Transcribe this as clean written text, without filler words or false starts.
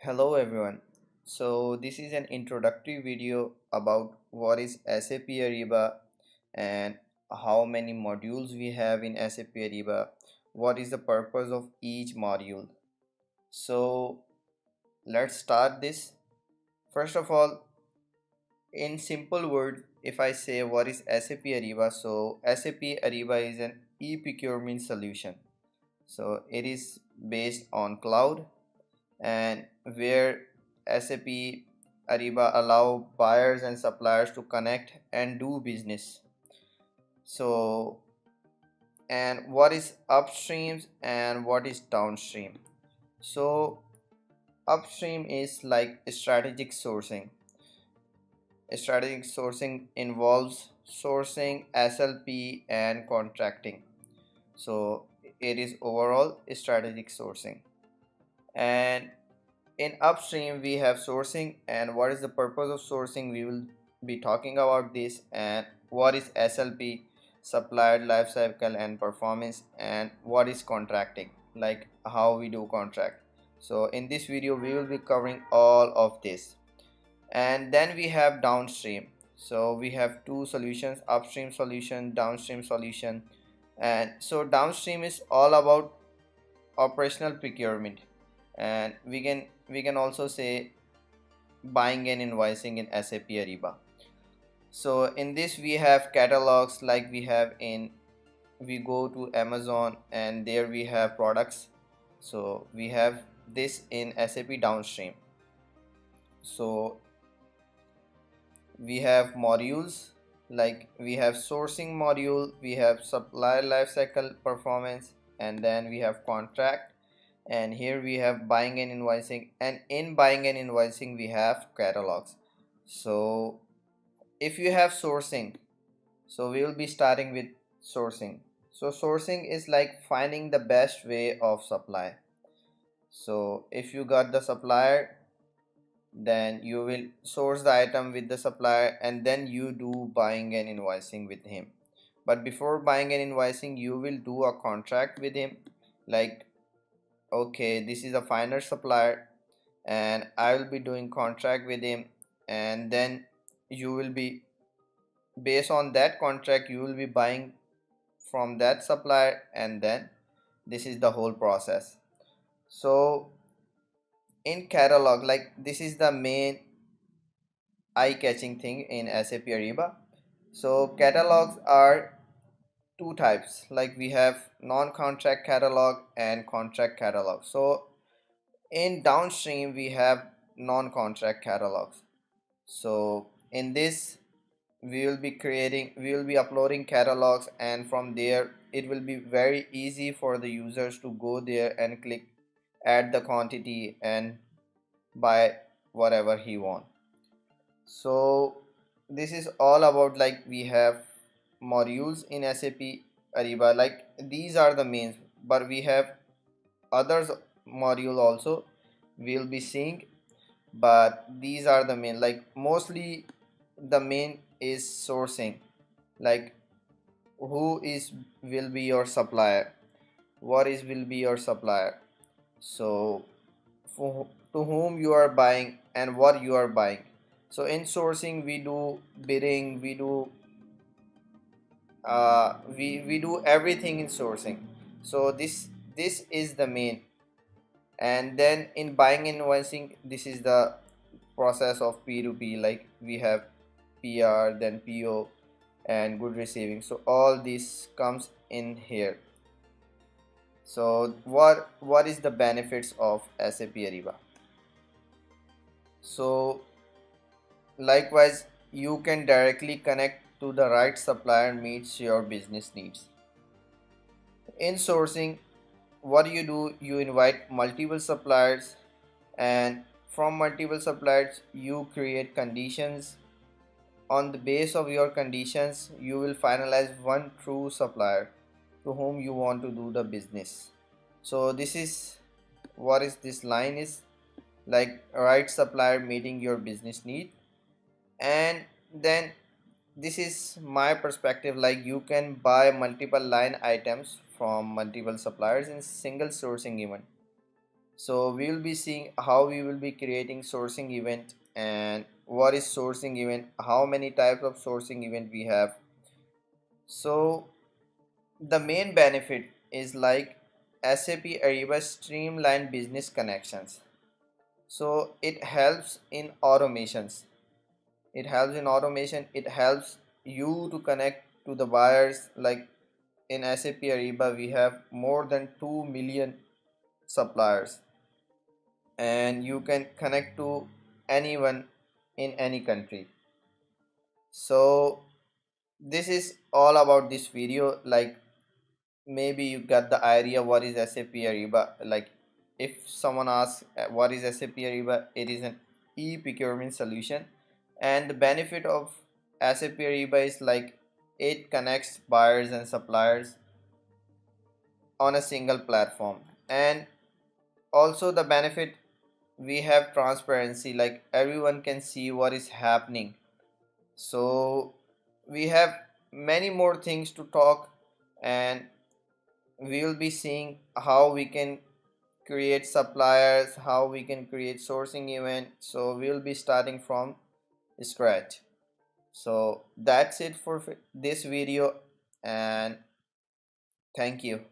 Hello everyone. So this is an introductory video about what is SAP Ariba and how many modules we have in SAP Ariba. What is the purpose of each module? So let's start this. First of all, in simple words, if I say what is SAP Ariba, so SAP Ariba is an e-procurement solution. So it is based on cloud and where SAP Ariba allow buyers and suppliers to connect and do business. So, and what is upstream and what is downstream? So, upstream is like strategic sourcing. Strategic sourcing involves sourcing, SLP, and contracting. So, it is overall strategic sourcing. And in upstream we have sourcing, and what is the purpose of sourcing, we will be talking about this. And what is SLP, supplier lifecycle and performance, and what is contracting, like how we do contract. So in this video we will be covering all of this. And then we have downstream. So we have two solutions, upstream solution, downstream solution. And so downstream is all about operational procurement, and we can also say buying and invoicing in SAP Ariba. So in this we have catalogs, like we go to Amazon and there we have products. So we have this in SAP downstream. So we have modules, like we have sourcing module, we have supplier lifecycle performance, and then we have contract, and here we have buying and invoicing, and in buying and invoicing we have catalogs. So if you have sourcing, so we will be starting with sourcing. So sourcing is like finding the best way of supply. So if you got the supplier, then you will source the item with the supplier, and then you do buying and invoicing with him. But before buying and invoicing you will do a contract with him, like, okay, this is a final supplier and I will be doing contract with him. And then you will be, based on that contract, you will be buying from that supplier, and then this is the whole process. So in catalog, like this is the main eye-catching thing in SAP Ariba. So catalogs are two types, like we have non-contract catalog and contract catalog. So in downstream we have non-contract catalogs. So in this we will be uploading catalogs, and from there it will be very easy for the users to go there and click add the quantity and buy whatever he want. So this is all about, like we have modules in SAP Ariba, like these are the mains, but we have others module also we'll be seeing, but these are the main, like mostly the main is sourcing, like who is will be your supplier, what is will be your supplier. So to whom you are buying and what you are buying. So in sourcing we do bidding, we do everything in sourcing. So this is the main. And then in buying and invoicing, this is the process of P2P, like we have PR, then PO, and good receiving. So all this comes in here. So what is the benefits of SAP Ariba? So likewise, you can directly connect to the right supplier meets your business needs. In sourcing, what do, you invite multiple suppliers, and from multiple suppliers you create conditions. On the base of your conditions you will finalize one true supplier to whom you want to do the business. So this is what is this line is, like right supplier meeting your business need. And then this is my perspective, like you can buy multiple line items from multiple suppliers in single sourcing event. So we will be seeing how we will be creating sourcing event and what is sourcing event, how many types of sourcing event we have. So the main benefit is like SAP Ariba streamlined business connections. So it helps in automations. It helps you to connect to the buyers. Like in SAP Ariba, we have more than 2 million suppliers, and you can connect to anyone in any country. So this is all about this video. Like maybe you got the idea what is SAP Ariba. Like if someone asks what is SAP Ariba, it is an e-procurement solution, and the benefit of SAP Ariba is like it connects buyers and suppliers on a single platform. And also the benefit, we have transparency, like everyone can see what is happening. So we have many more things to talk, and we will be seeing how we can create suppliers, how we can create sourcing event. So we'll be starting from scratch. So that's it for this video, and thank you.